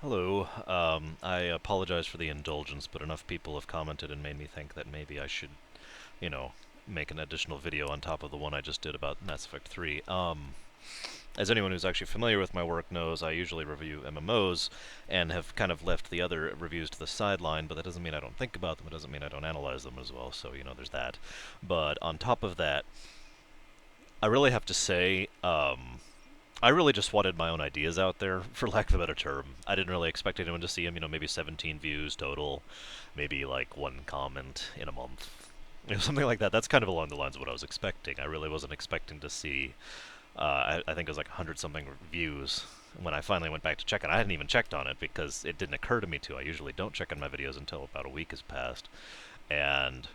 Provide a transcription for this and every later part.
Hello. I apologize for the indulgence, but enough people have commented and made me think that maybe I should, you know, make an additional video on top of the one I just did about Mass Effect 3. As anyone who's actually familiar with my work knows, I usually review MMOs and have kind of left the other reviews to the sideline, but that doesn't mean I don't think about them, it doesn't mean I don't analyze them as well, so, there's that. But on top of that, I really have to say, I really just wanted my own ideas out there, for lack of a better term. I didn't really expect anyone to see them, maybe 17 views total, maybe like one comment in a month. Something like that. That's kind of along the lines of what I was expecting. I really wasn't expecting to see, I think it was like 100 something views. When I finally went back to check it, I hadn't even checked on it because it didn't occur to me to. I usually don't check on my videos until about a week has passed. And,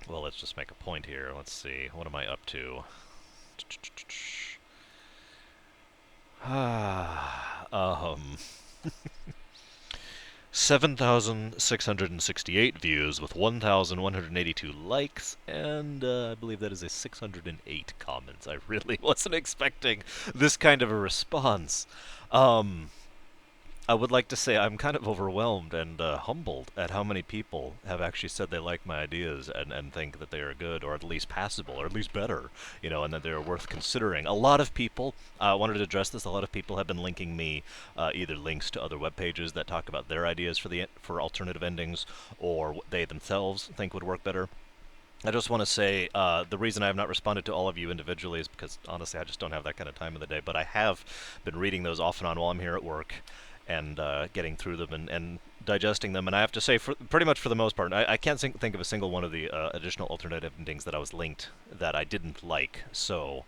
well, let's just make a point here. Let's see. What am I up to? um, 7,668 views with 1,182 likes, and I believe that is a 608 comments. I really wasn't expecting this kind of a response. Um, I would like to say I'm kind of overwhelmed and humbled at how many people have actually said they like my ideas and think that they are good, or at least passable, or at least better, and that they're worth considering. A lot of people, wanted to address this, a lot of people have been linking me either links to other web pages that talk about their ideas for alternative endings, or what they themselves think would work better. I just want to say the reason I have not responded to all of you individually is because, honestly, I just don't have that kind of time of the day, but I have been reading those off and on while I'm here at work, and getting through them and digesting them. And I have to say, pretty much for the most part, I can't think of a single one of the additional alternative endings that I was linked that I didn't like. So,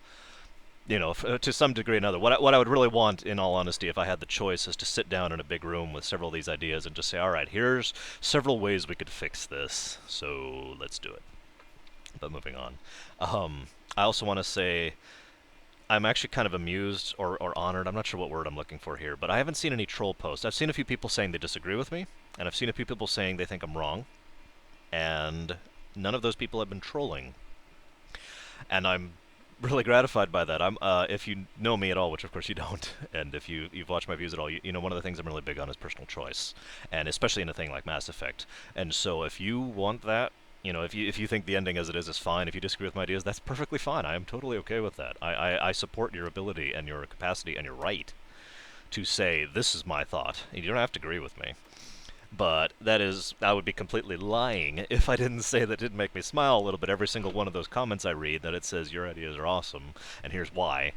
to some degree or another, what I would really want, in all honesty, if I had the choice, is to sit down in a big room with several of these ideas and just say, all right, here's several ways we could fix this, so let's do it. But moving on. I also want to say I'm actually kind of amused or honored. I'm not sure what word I'm looking for here, but I haven't seen any troll posts. I've seen a few people saying they disagree with me, and I've seen a few people saying they think I'm wrong, and none of those people have been trolling. And I'm really gratified by that. If you know me at all, which of course you don't, and if you've watched my views at all, you know one of the things I'm really big on is personal choice, and especially in a thing like Mass Effect. And so if you want that, if you think the ending as it is fine, if you disagree with my ideas, that's perfectly fine. I am totally okay with that. I support your ability and your capacity and your right to say, this is my thought. You don't have to agree with me. But I would be completely lying if I didn't say that didn't make me smile a little bit every single one of those comments I read, that it says, your ideas are awesome, and here's why.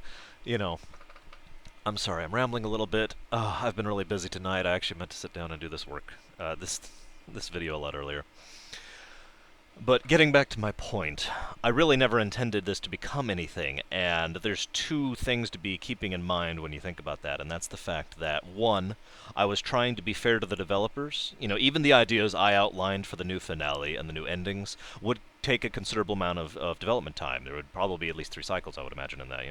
I'm sorry, I'm rambling a little bit. I've been really busy tonight. I actually meant to sit down and do this work, this video a lot earlier. But getting back to my point, I really never intended this to become anything, and there's two things to be keeping in mind when you think about that, and that's the fact that, one, I was trying to be fair to the developers. Even the ideas I outlined for the new finale and the new endings would take a considerable amount of development time. There would probably be at least 3 cycles, I would imagine, in that,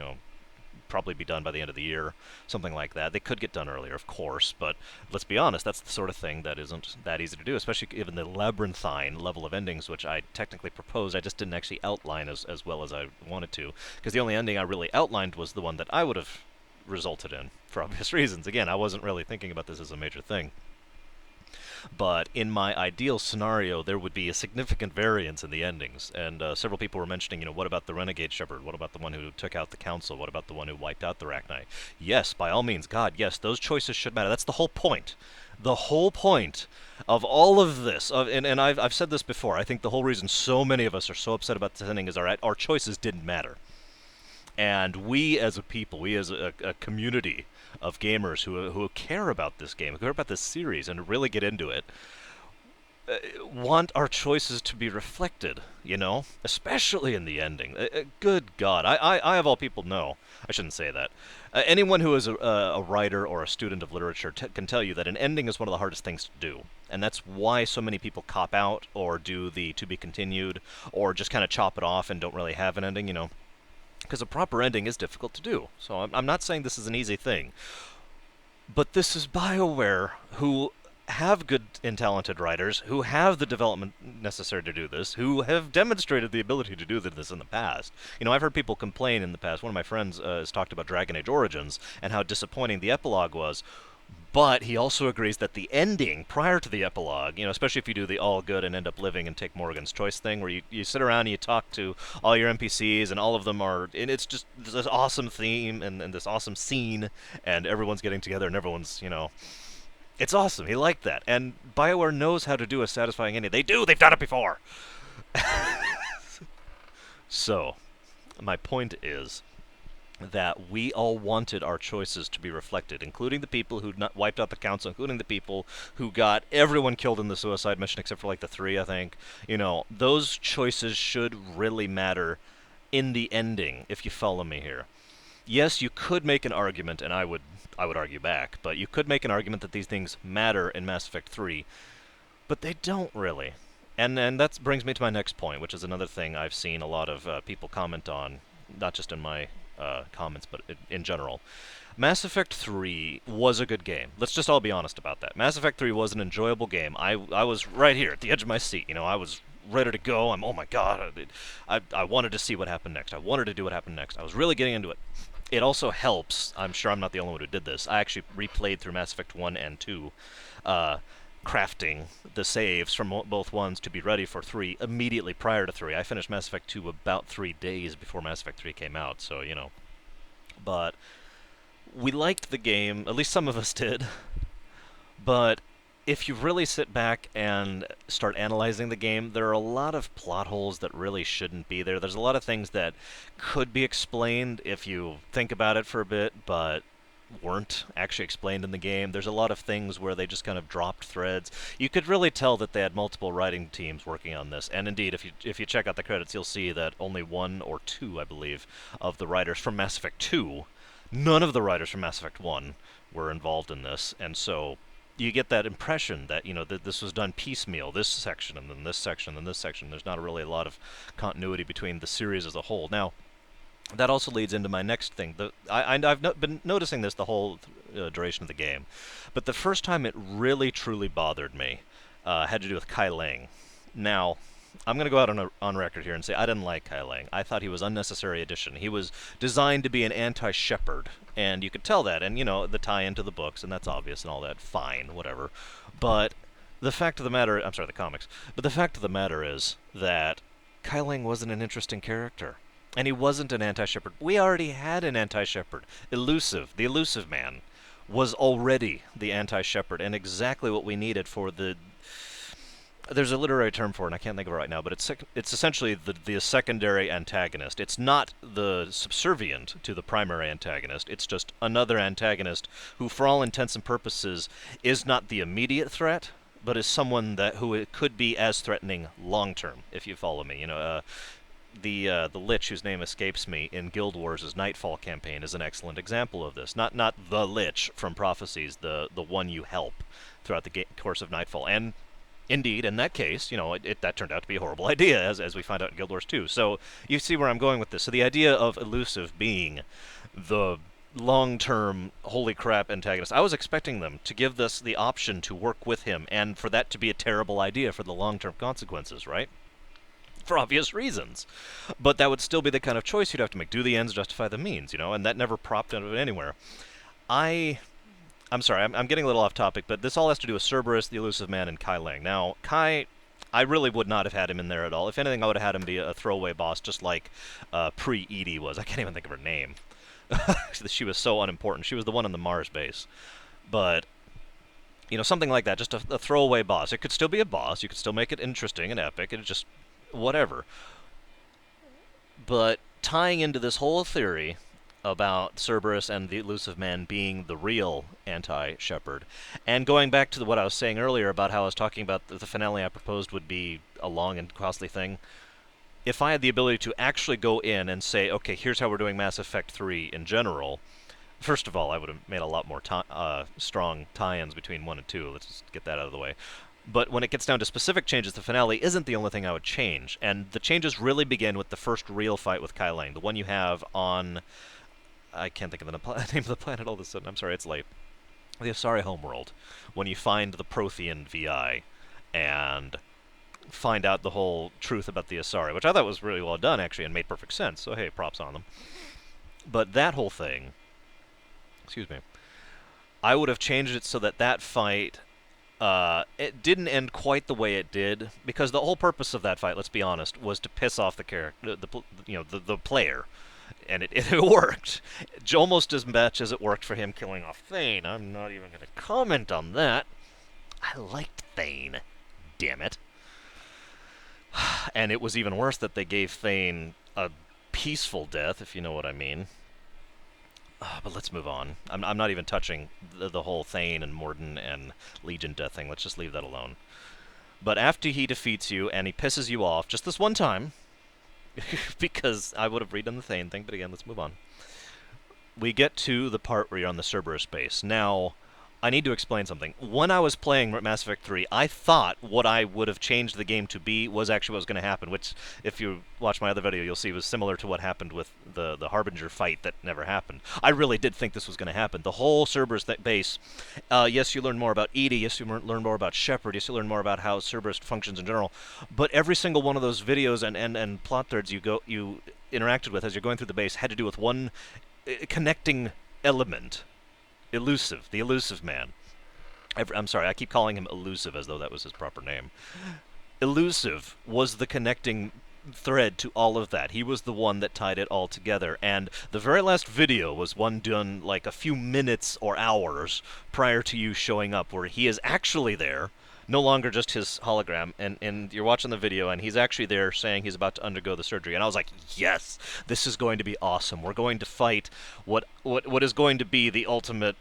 probably be done by the end of the year, something like that. They could get done earlier, of course, but let's be honest, that's the sort of thing that isn't that easy to do, especially given the labyrinthine level of endings, which I technically proposed. I just didn't actually outline as well as I wanted to, because the only ending I really outlined was the one that I would have resulted in, for obvious reasons. Again, I wasn't really thinking about this as a major thing. But in my ideal scenario, there would be a significant variance in the endings. And several people were mentioning, what about the Renegade Shepherd? What about the one who took out the Council? What about the one who wiped out the Rachni? Yes, by all means, God, yes, those choices should matter. That's the whole point. The whole point of all of this, and I've said this before, I think the whole reason so many of us are so upset about this ending is our choices didn't matter. And we as a people, we as a community of gamers who care about this game, who care about this series, and really get into it, want our choices to be reflected, especially in the ending. Good God, I of all people know, I shouldn't say that. Anyone who is a writer or a student of literature can tell you that an ending is one of the hardest things to do. And that's why so many people cop out or do the to be continued, or just kind of chop it off and don't really have an ending, because a proper ending is difficult to do. So I'm not saying this is an easy thing. But this is BioWare, who have good and talented writers, who have the development necessary to do this, who have demonstrated the ability to do this in the past. I've heard people complain in the past. One of my friends has talked about Dragon Age Origins and how disappointing the epilogue was. But he also agrees that the ending, prior to the epilogue, especially if you do the all good and end up living and take Morgan's Choice thing, where you sit around and you talk to all your NPCs, and all of them are, and it's just this awesome theme and this awesome scene, and everyone's getting together and everyone's, it's awesome. He liked that. And BioWare knows how to do a satisfying ending. They do! They've done it before! So, my point is that we all wanted our choices to be reflected, including the people who wiped out the council, including the people who got everyone killed in the suicide mission, except for like the 3, I think. Those choices should really matter in the ending, if you follow me here. Yes, you could make an argument, and I would argue back, but you could make an argument that these things matter in Mass Effect 3, but they don't really. And that brings me to my next point, which is another thing I've seen a lot of people comment on, not just in my comments, but in general. Mass Effect 3 was a good game. Let's just all be honest about that. Mass Effect 3 was an enjoyable game. I was right here at the edge of my seat. I was ready to go. Oh my god. I wanted to see what happened next. I wanted to do what happened next. I was really getting into it. It also helps, I'm sure I'm not the only one who did this, I actually replayed through Mass Effect 1 and 2, crafting the saves from both ones to be ready for 3 immediately prior to 3. I finished Mass Effect 2 about 3 days before Mass Effect 3 came out, so, But we liked the game, at least some of us did, but if you really sit back and start analyzing the game, there are a lot of plot holes that really shouldn't be there. There's a lot of things that could be explained if you think about it for a bit, but weren't actually explained in the game. There's a lot of things where they just kind of dropped threads. You could really tell that they had multiple writing teams working on this. And indeed, if you check out the credits, you'll see that only 1 or 2, I believe, of the writers from Mass Effect 2, none of the writers from Mass Effect 1 were involved in this, and so you get that impression that, that this was done piecemeal, this section, and then this section, and then this section. There's not really a lot of continuity between the series as a whole. Now, that also leads into my next thing. I've been noticing this the whole duration of the game, but the first time it really, truly bothered me had to do with Kai Lang. Now, I'm going to go out on record here and say I didn't like Kai Lang. I thought he was unnecessary addition. He was designed to be an anti-Shepard, and you could tell that, and, the tie-in to the books, and that's obvious and all that, fine, whatever. But the fact of the matter, I'm sorry, the comics, but the fact of the matter is that Kai Lang wasn't an interesting character, and he wasn't an anti-Shepard. We already had an anti-Shepard. Illusive, the Illusive Man, was already the anti-Shepard, and exactly what we needed for the... There's a literary term for it, and I can't think of it right now, but it's essentially the secondary antagonist. It's not the subservient to the primary antagonist. It's just another antagonist who, for all intents and purposes, is not the immediate threat, but is someone who it could be as threatening long term, if you follow me. The Lich, whose name escapes me, in Guild Wars' Nightfall campaign is an excellent example of this. Not the Lich from Prophecies, the one you help throughout the course of Nightfall. And indeed, in that case, that turned out to be a horrible idea, as we find out in Guild Wars 2. So you see where I'm going with this. So the idea of Illusive being the long-term, holy crap antagonist, I was expecting them to give us the option to work with him, and for that to be a terrible idea for the long-term consequences, right? For obvious reasons. But that would still be the kind of choice you'd have to make. Do the ends justify the means, and that never propped out of it anywhere. I'm sorry, I'm getting a little off topic, but this all has to do with Cerberus, the Illusive Man, and Kai Lang. Now, Kai, I really would not have had him in there at all. If anything, I would have had him be a throwaway boss, just like pre-Edie was. I can't even think of her name. She was so unimportant. She was the one on the Mars base. But, something like that, just a throwaway boss. It could still be a boss. You could still make it interesting and epic. It just... whatever. But tying into this whole theory about Cerberus and the Illusive Man being the real anti-Shepard, and going back to what I was saying earlier about how I was talking about the finale I proposed would be a long and costly thing, if I had the ability to actually go in and say, okay, here's how we're doing Mass Effect 3 in general, first of all, I would have made a lot more strong tie-ins between 1 and 2. Let's just get that out of the way. But when it gets down to specific changes, the finale isn't the only thing I would change. And the changes really begin with the first real fight with Kai Lang, the one you have on... I can't think of the name of the planet all of a sudden. I'm sorry, it's late. The Asari homeworld. When you find the Prothean VI and find out the whole truth about the Asari, which I thought was really well done, actually, and made perfect sense. So, hey, props on them. But that whole thing... Excuse me. I would have changed it so that that fight it didn't end quite the way it did, because the whole purpose of that fight, let's be honest, was to piss off the character, the player, and it worked, almost as much as it worked for him killing off Thane. I'm not even going to comment on that. I liked Thane, damn it, and it was even worse that they gave Thane a peaceful death, if you know what I mean. But let's move on. I'm not even touching the whole Thane and Morden and Legion death thing. Let's just leave that alone. But after he defeats you and he pisses you off just this one time, because I would have redone the Thane thing, but again, let's move on. We get to the part where you're on the Cerberus base. Now, I need to explain something. When I was playing Mass Effect 3, I thought what I would have changed the game to be was actually what was going to happen, which, if you watch my other video, you'll see was similar to what happened with the Harbinger fight that never happened. I really did think this was going to happen. The whole Cerberus base, yes, you learn more about EDI, yes, you learn more about Shepard, yes, you learn more about how Cerberus functions in general, but every single one of those videos and plot threads you interacted with as you're going through the base had to do with one connecting element. Illusive, the Illusive man. I'm sorry, I keep calling him Illusive as though that was his proper name. Illusive was the connecting thread to all of that. He was the one that tied it all together, and the very last video was one done like a few minutes or hours prior to you showing up, where he is actually there, no longer just his hologram, and you're watching the video, and he's actually there saying he's about to undergo the surgery. And I was like, yes, this is going to be awesome. We're going to fight what is going to be the ultimate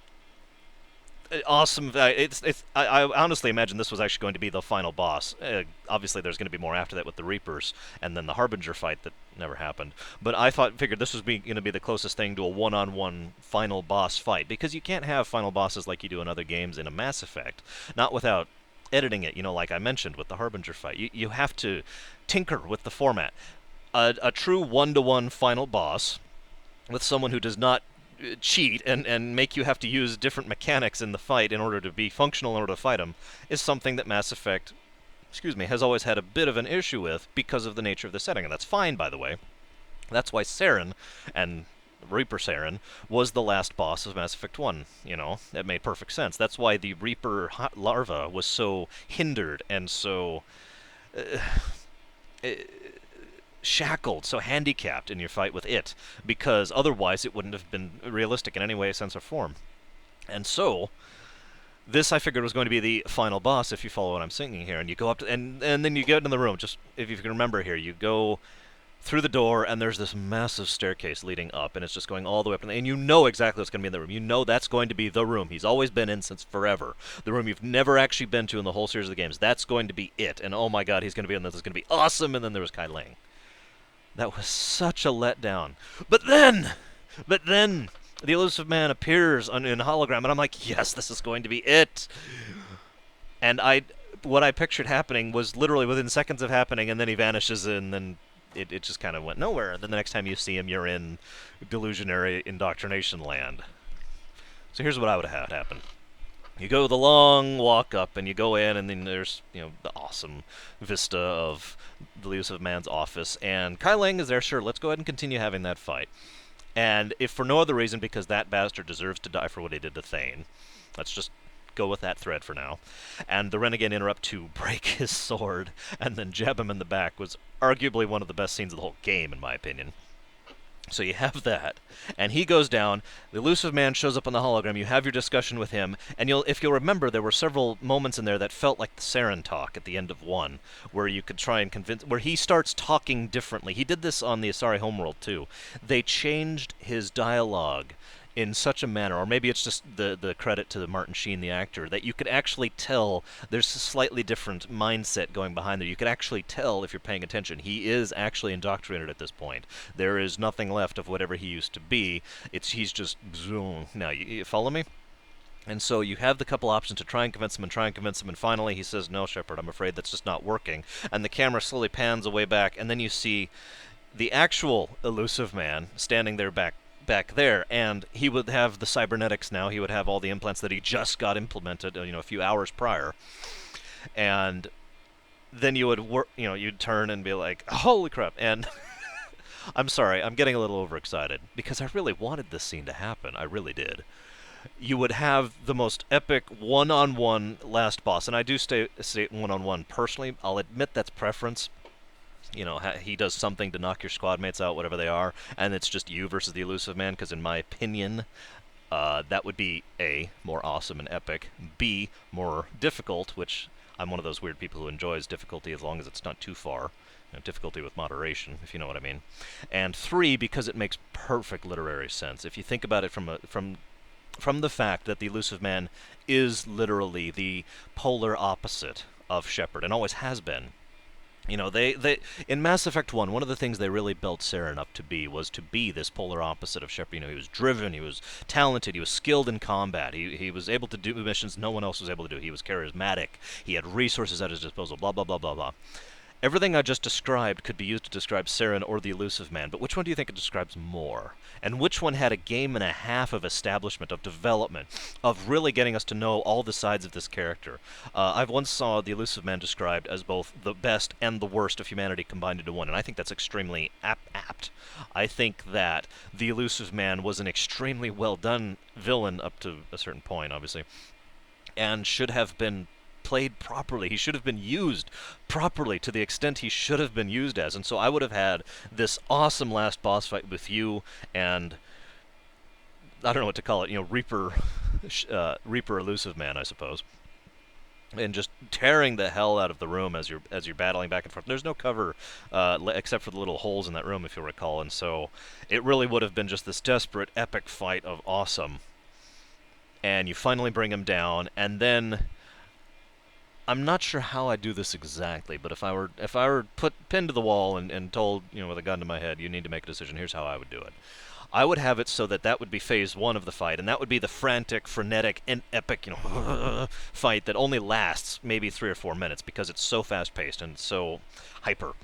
awesome. I honestly imagine this was actually going to be the final boss. Obviously, there's going to be more after that with the Reapers, and then the Harbinger fight that never happened. But I figured this was going to be the closest thing to a one-on-one final boss fight, because you can't have final bosses like you do in other games in a Mass Effect, not without editing it, like I mentioned with the Harbinger fight. You have to tinker with the format. A true one-to-one final boss with someone who does not cheat and make you have to use different mechanics in the fight in order to be functional in order to fight them is something that Mass Effect, has always had a bit of an issue with because of the nature of the setting. And that's fine, by the way. That's why Saren and Reaper Saren was the last boss of Mass Effect 1, That made perfect sense. That's why the Reaper larva was so hindered and so shackled, so handicapped in your fight with it, because otherwise it wouldn't have been realistic in any way, sense, or form. And so, this I figured was going to be the final boss, if you follow what I'm singing here, and you go up to, and then you get in the room, just if you can remember here, you go through the door, and there's this massive staircase leading up, and it's just going all the way up, and you know exactly what's going to be in the room. You know that's going to be the room he's always been in since forever. The room you've never actually been to in the whole series of the games. That's going to be it, and oh my god, he's going to be in this. It's going to be awesome, and then there was Kai Lang. That was such a letdown. But then, the Illusive Man appears in hologram, and I'm like, yes, this is going to be it. And what I pictured happening was literally within seconds of happening, and then he vanishes, and then it just kind of went nowhere. And then the next time you see him, you're in delusionary indoctrination land. So here's what I would have had happen. You go the long walk up, and you go in, and then there's, the awesome vista of the Illusive Man's office, and Kai Lang is there. Sure, let's go ahead and continue having that fight. And if for no other reason, because that bastard deserves to die for what he did to Thane, let's just go with that thread for now. And the Renegade interrupt to break his sword and then jab him in the back was arguably one of the best scenes of the whole game, in my opinion. So you have that, and he goes down, the Illusive Man shows up on the hologram, you have your discussion with him, and if you'll remember, there were several moments in there that felt like the Saren talk at the end of 1, where you could try and where he starts talking differently. He did this on the Asari homeworld, too. They changed his dialogue in such a manner, or maybe it's just the credit to Martin Sheen, the actor, that you could actually tell there's a slightly different mindset going behind there. You could actually tell, if you're paying attention, he is actually indoctrinated at this point. There is nothing left of whatever he used to be. He's just zoom. Now, you follow me? And so you have the couple options to try and convince him, and finally he says, no, Shepard, I'm afraid that's just not working. And the camera slowly pans away back, and then you see the actual Illusive Man standing there back there, and he would have the cybernetics now. He would have all the implants that he just got implemented, a few hours prior. And then you would you'd turn and be like, holy crap. And I'm sorry, I'm getting a little overexcited because I really wanted this scene to happen. I really did. You would have the most epic one-on-one last boss, and I do say one-on-one personally. I'll admit that's preference. He does something to knock your squad mates out, whatever they are, and it's just you versus the Illusive Man. Because in my opinion, that would be A, more awesome and epic, B, more difficult, which I'm one of those weird people who enjoys difficulty as long as it's not too far. Difficulty with moderation, if you know what I mean. And 3, because it makes perfect literary sense. If you think about it from the fact that the Illusive Man is literally the polar opposite of Shepard, and always has been. They in Mass Effect 1, one of the things they really built Saren up to be was to be this polar opposite of Shepard. He was driven, he was talented, he was skilled in combat, he was able to do missions no one else was able to do. He was charismatic, he had resources at his disposal, blah, blah, blah, blah, blah. Everything I just described could be used to describe Saren or the Illusive Man, but which one do you think it describes more? And which one had a game and a half of establishment, of development, of really getting us to know all the sides of this character? I've once saw the Illusive Man described as both the best and the worst of humanity combined into one, and I think that's extremely apt. I think that the Illusive Man was an extremely well done villain up to a certain point, obviously, and should have been played properly. He should have been used properly to the extent he should have been used as. And so I would have had this awesome last boss fight with you and I don't know what to call it, Reaper Elusive Man, I suppose. And just tearing the hell out of the room as you're battling back and forth. There's no cover except for the little holes in that room, if you'll recall. And so it really would have been just this desperate, epic fight of awesome. And you finally bring him down, and then I'm not sure how I do this exactly, but if I were put pinned to the wall and told, with a gun to my head, you need to make a decision, here's how I would do it. I would have it so that would be phase 1 of the fight, and that would be the frantic, frenetic, and epic, fight that only lasts maybe 3 or 4 minutes because it's so fast-paced and so hyper.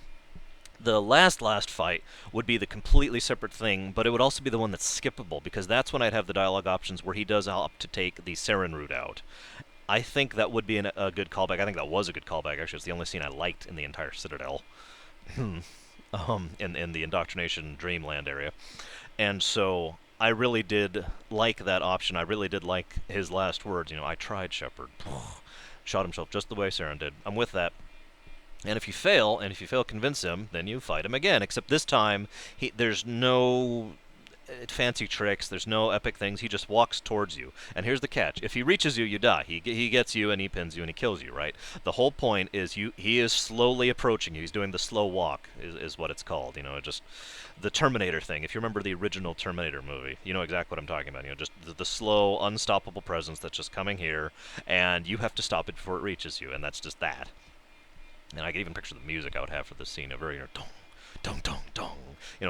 The last fight would be the completely separate thing, but it would also be the one that's skippable, because that's when I'd have the dialogue options where he does opt to take the Saren route out. I think that would be a good callback. I think that was a good callback, actually. It's the only scene I liked in the entire Citadel. in the Indoctrination Dreamland area. And so I really did like that option. I really did like his last words. I tried, Shepard. Shot himself just the way Saren did. I'm with that. And if you fail, convince him, then you fight him again. Except this time, there's no fancy tricks, there's no epic things, he just walks towards you. And here's the catch. If he reaches you, you die. He gets you and he pins you and he kills you, right? The whole point is he is slowly approaching you. He's doing the slow walk, is what it's called. Just the Terminator thing. If you remember the original Terminator movie, you know exactly what I'm talking about. Just the slow, unstoppable presence that's just coming here, and you have to stop it before it reaches you, and that's just that. And I can even picture the music I would have for this scene. A very, dong, dong, dong, dong.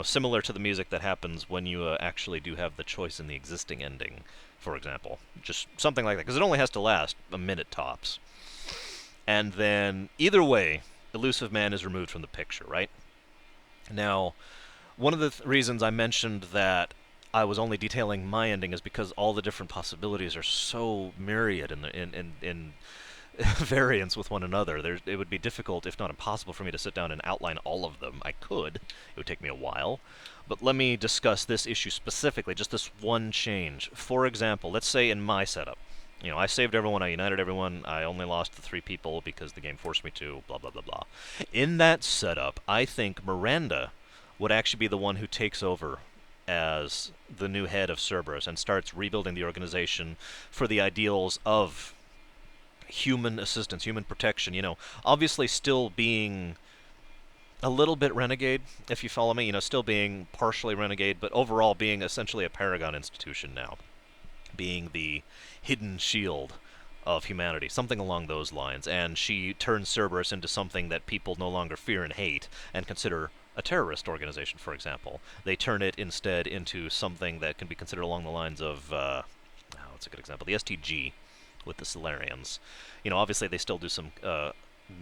Similar to the music that happens when you actually do have the choice in the existing ending, for example. Just something like that, because it only has to last a minute tops. And then, either way, Illusive Man is removed from the picture, right? Now, one of the reasons I mentioned that I was only detailing my ending is because all the different possibilities are so myriad in variance with one another. It would be difficult, if not impossible, for me to sit down and outline all of them. I could. It would take me a while. But let me discuss this issue specifically, just this one change. For example, let's say in my setup, I saved everyone, I united everyone, I only lost the 3 people because the game forced me to, blah, blah, blah, blah. In that setup, I think Miranda would actually be the one who takes over as the new head of Cerberus and starts rebuilding the organization for the ideals of human assistance, human protection, obviously still being a little bit renegade, if you follow me, still being partially renegade, but overall being essentially a paragon institution now, being the hidden shield of humanity, something along those lines. And she turns Cerberus into something that people no longer fear and hate and consider a terrorist organization, for example. They turn it instead into something that can be considered along the lines of, what's a good example? The STG with the Solarians. Obviously they still do some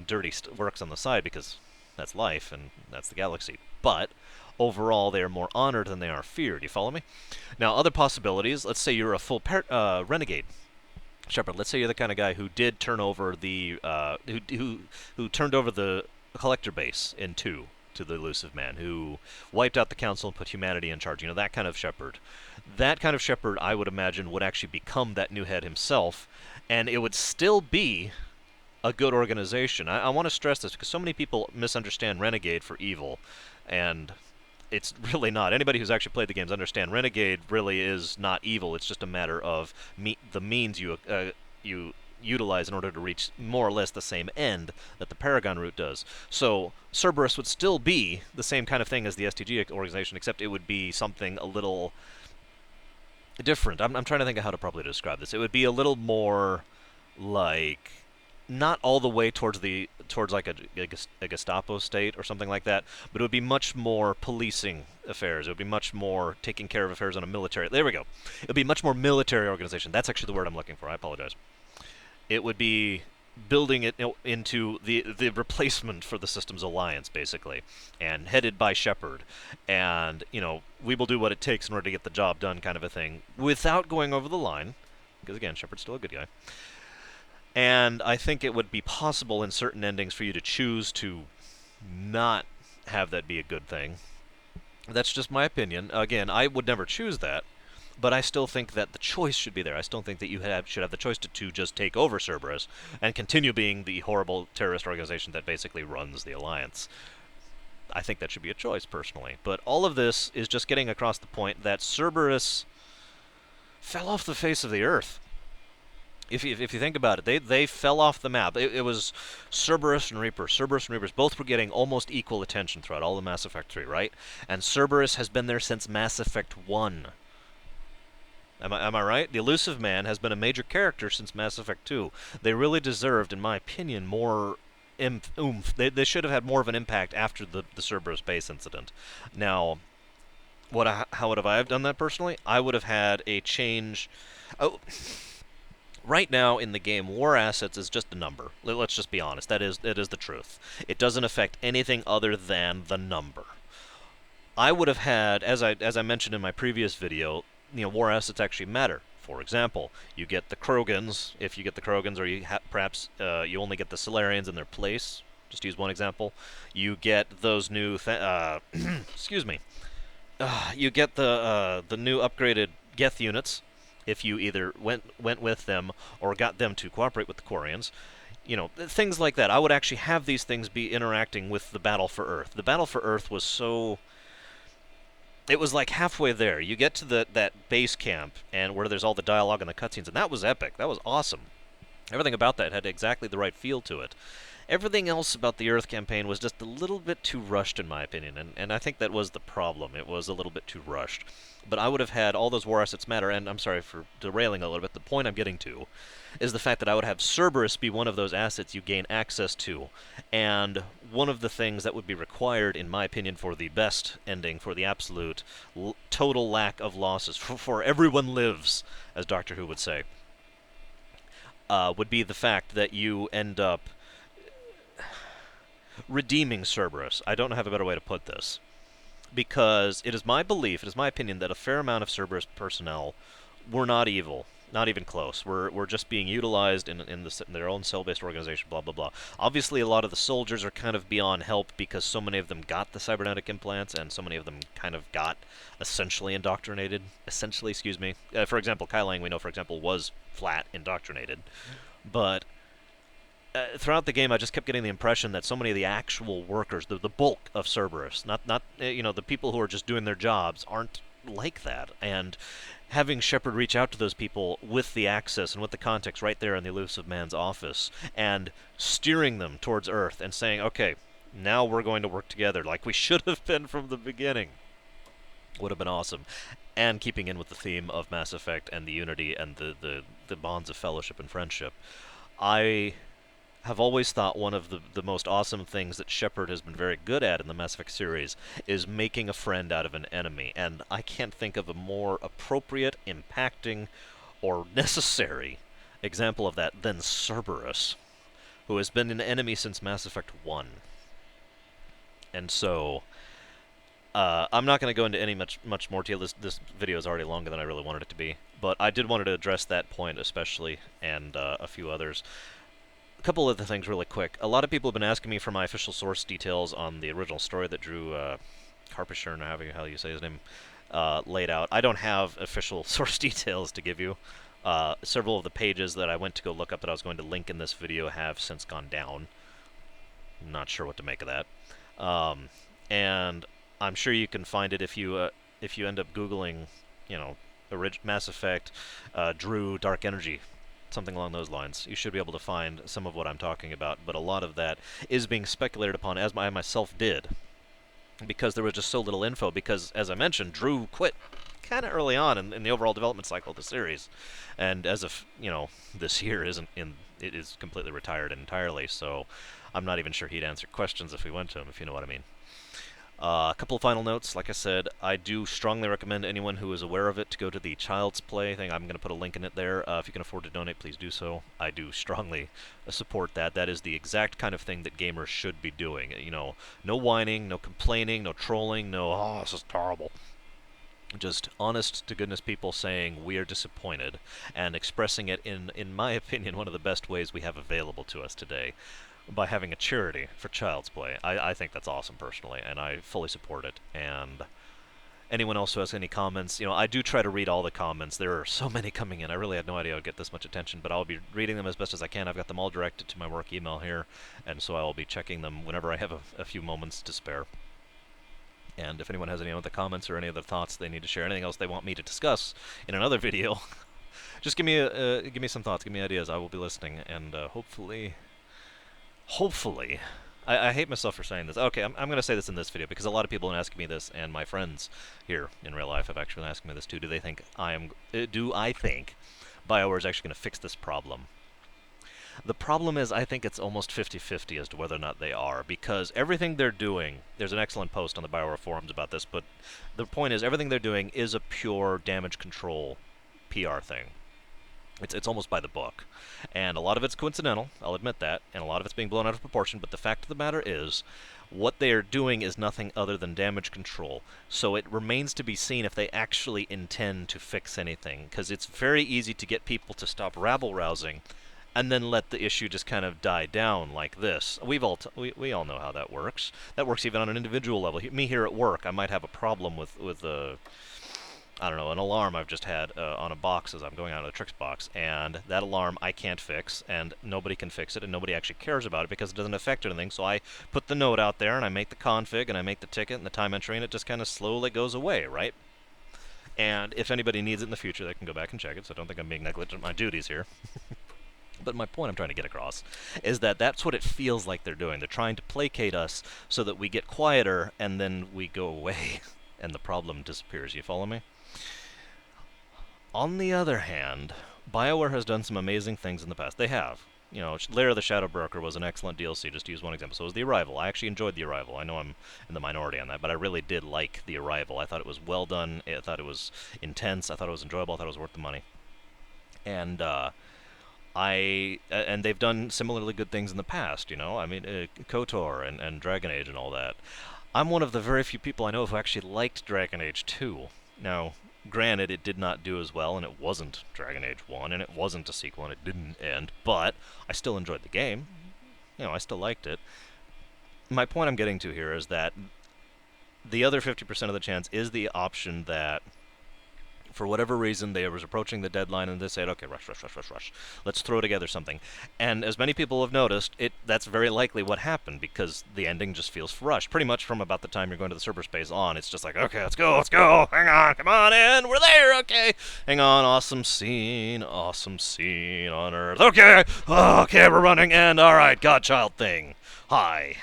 dirty works on the side because that's life and that's the galaxy. But overall, they are more honored than they are feared. You follow me? Now, other possibilities. Let's say you're a full renegade, Shepard. Let's say you're the kind of guy who did turn over the who turned over the collector base in 2 to the Illusive Man, who wiped out the council and put humanity in charge. That kind of Shepard. That kind of Shepard, I would imagine, would actually become that new head himself, and it would still be a good organization. I want to stress this because so many people misunderstand Renegade for evil, and it's really not. Anybody who's actually played the games understand Renegade really is not evil. It's just a matter of the means you utilize in order to reach more or less the same end that the Paragon route does. So Cerberus would still be the same kind of thing as the STG organization, except it would be something a little different. I'm trying to think of how to properly describe this. It would be a little more like not all the way towards like a Gestapo state or something like that, but it would be much more policing affairs. It would be much more taking care of affairs on a military. There we go. It would be much more military organization. That's actually the word I'm looking for. I apologize. It would be building it into the replacement for the Systems Alliance, basically, and headed by Shepard. And, we will do what it takes in order to get the job done, kind of a thing, without going over the line, because, again, Shepard's still a good guy. And I think it would be possible in certain endings for you to choose to not have that be a good thing. That's just my opinion. Again, I would never choose that, but I still think that the choice should be there. I still think that you should have the choice to just take over Cerberus and continue being the horrible terrorist organization that basically runs the Alliance. I think that should be a choice, personally. But all of this is just getting across the point that Cerberus fell off the face of the earth. If you think about it, they fell off the map. It was Cerberus and Reaper. Cerberus and Reapers both were getting almost equal attention throughout all of Mass Effect 3, right? And Cerberus has been there since Mass Effect 1. Am I right? The Illusive Man has been a major character since Mass Effect 2. They really deserved, in my opinion, more oomph. They should have had more of an impact after the Cerberus base incident. Now, how would have I done that personally? I would have had a change. Oh. Right now in the game, war assets is just a number. Let's just be honest. That is the truth. It doesn't affect anything other than the number. I would have had, as I mentioned in my previous video, war assets actually matter. For example, you get the Krogans, if you get the Krogans, or perhaps you only get the Solarians in their place. Just use one example. You get those new, excuse me. You get the new upgraded Geth units. If you either went with them or got them to cooperate with the Quarians. Things like that. I would actually have these things be interacting with the Battle for Earth. The Battle for Earth was so... It was like halfway there. You get to that base camp, and where there's all the dialogue and the cutscenes, and that was epic. That was awesome. Everything about that had exactly the right feel to it. Everything else about the Earth campaign was just a little bit too rushed, in my opinion, and I think that was the problem. It was a little bit too rushed. But I would have had all those war assets matter, and I'm sorry for derailing a little bit. The point I'm getting to is the fact that I would have Cerberus be one of those assets you gain access to, and one of the things that would be required, in my opinion, for the best ending, for the absolute total lack of losses, for everyone lives, as Doctor Who would say, would be the fact that you end up redeeming Cerberus. I don't have a better way to put this. Because it is my belief, it is my opinion, that a fair amount of Cerberus personnel were not evil. Not even close. We're just being utilized in their own cell-based organization, blah, blah, blah. Obviously, a lot of the soldiers are kind of beyond help because so many of them got the cybernetic implants, and so many of them kind of got essentially indoctrinated. Essentially, excuse me. For example, Kai Lang, we know, for example, was flat indoctrinated. But... throughout the game, I just kept getting the impression that so many of the actual workers, the bulk of Cerberus, not the people who are just doing their jobs, aren't like that. And having Shepard reach out to those people with the access and with the context right there in the Illusive Man's office, and steering them towards Earth and saying, okay, now we're going to work together like we should have been from the beginning, would have been awesome. And keeping in with the theme of Mass Effect and the unity and the bonds of fellowship and friendship. I have always thought one of the most awesome things that Shepard has been very good at in the Mass Effect series is making a friend out of an enemy, and I can't think of a more appropriate, impacting, or necessary example of that than Cerberus, who has been an enemy since Mass Effect 1. And so, I'm not going to go into any much more detail. This video is already longer than I really wanted it to be, but I did want to address that point especially, and a few others. A couple of the things really quick. A lot of people have been asking me for my official source details on the original story that drew Carpenter, however you say his name, laid out. I don't have official source details to give you. Several of the pages that I went to go look up that I was going to link in this video have since gone down. I'm not sure what to make of that. And I'm sure you can find it if you end up Googling, you know, Mass Effect, Drew, Dark Energy, something along those lines. You should be able to find some of what I'm talking about, but a lot of that is being speculated upon, as I myself did, because there was just so little info, because, as I mentioned, Drew quit kind of early on in the overall development cycle of the series, and as of, this year it is completely retired entirely, so I'm not even sure he'd answer questions if we went to him, if you know what I mean. A couple of final notes. Like I said, I do strongly recommend anyone who is aware of it to go to the Child's Play thing. I'm going to put a link in it there. If you can afford to donate, please do so. I do strongly support that. That is the exact kind of thing that gamers should be doing. No whining, no complaining, no trolling, no, oh, this is terrible. Just honest to goodness people saying we are disappointed and expressing it in my opinion, one of the best ways we have available to us today, by having a charity for Child's Play. I think that's awesome personally, and I fully support it. And anyone else who has any comments, I do try to read all the comments. There are so many coming in. I really had no idea I would get this much attention, but I'll be reading them as best as I can. I've got them all directed to my work email here, and so I will be checking them whenever I have a few moments to spare. And if anyone has any other comments or any other thoughts they need to share, anything else they want me to discuss in another video, just give me some thoughts, give me ideas. I will be listening, and hopefully, I hate myself for saying this. Okay, I'm going to say this in this video because a lot of people have been asking me this, and my friends here in real life have actually been asking me this too. Do I think BioWare is actually going to fix this problem? The problem is, I think it's almost 50-50 as to whether or not they are, because everything they're doing, there's an excellent post on the BioWare forums about this, but the point is, everything they're doing is a pure damage control PR thing. It's almost by the book. And a lot of it's coincidental, I'll admit that, and a lot of it's being blown out of proportion, but the fact of the matter is, what they are doing is nothing other than damage control. So it remains to be seen if they actually intend to fix anything, because it's very easy to get people to stop rabble-rousing and then let the issue just kind of die down like this. We all know how that works. That works even on an individual level. Me here at work, I might have a problem with I don't know, an alarm I've just had on a box as I'm going out of the tricks box, and that alarm I can't fix, and nobody can fix it, and nobody actually cares about it because it doesn't affect anything, so I put the note out there, and I make the config, and I make the ticket, and the time entry, and it just kind of slowly goes away, right? And if anybody needs it in the future, they can go back and check it, so I don't think I'm being negligent of my duties here. But my point I'm trying to get across is that that's what it feels like they're doing. They're trying to placate us so that we get quieter, and then we go away, and the problem disappears. You follow me? On the other hand, BioWare has done some amazing things in the past. They have. Lair of the Shadow Broker was an excellent DLC, just to use one example. So was The Arrival. I actually enjoyed The Arrival. I know I'm in the minority on that, but I really did like The Arrival. I thought it was well done. I thought it was intense. I thought it was enjoyable. I thought it was worth the money. And, and they've done similarly good things in the past, I mean, KOTOR and Dragon Age and all that. I'm one of the very few people I know who actually liked Dragon Age 2. Now, granted, it did not do as well, and it wasn't Dragon Age 1, and it wasn't a sequel, and it didn't end, but I still enjoyed the game. I still liked it. My point I'm getting to here is that the other 50% of the chance is the option that, for whatever reason, they was approaching the deadline and they said, okay, rush. Let's throw together something. And as many people have noticed, that's very likely what happened, because the ending just feels rushed. Pretty much from about the time you're going to the Cerberus base on, it's just like, okay, let's go, hang on, come on in, we're there, okay. Hang on, awesome scene on Earth. Okay, we're running, and alright, Godchild thing. Hi.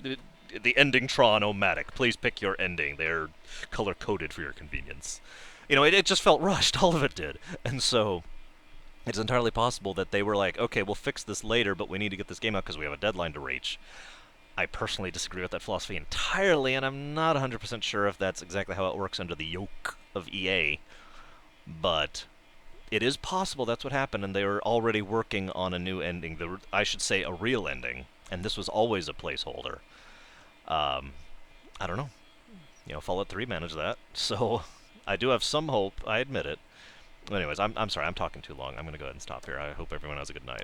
The ending Tron-O-Matic. Please pick your ending. They're color-coded for your convenience. It just felt rushed, all of it did. And so, it's entirely possible that they were like, okay, we'll fix this later, but we need to get this game out because we have a deadline to reach. I personally disagree with that philosophy entirely, and I'm not 100% sure if that's exactly how it works under the yoke of EA. But it is possible that's what happened, and they were already working on a new ending. I should say a real ending, and this was always a placeholder. I don't know. Fallout 3 managed that, so I do have some hope, I admit it. Anyways, I'm sorry, I'm talking too long. I'm going to go ahead and stop here. I hope everyone has a good night.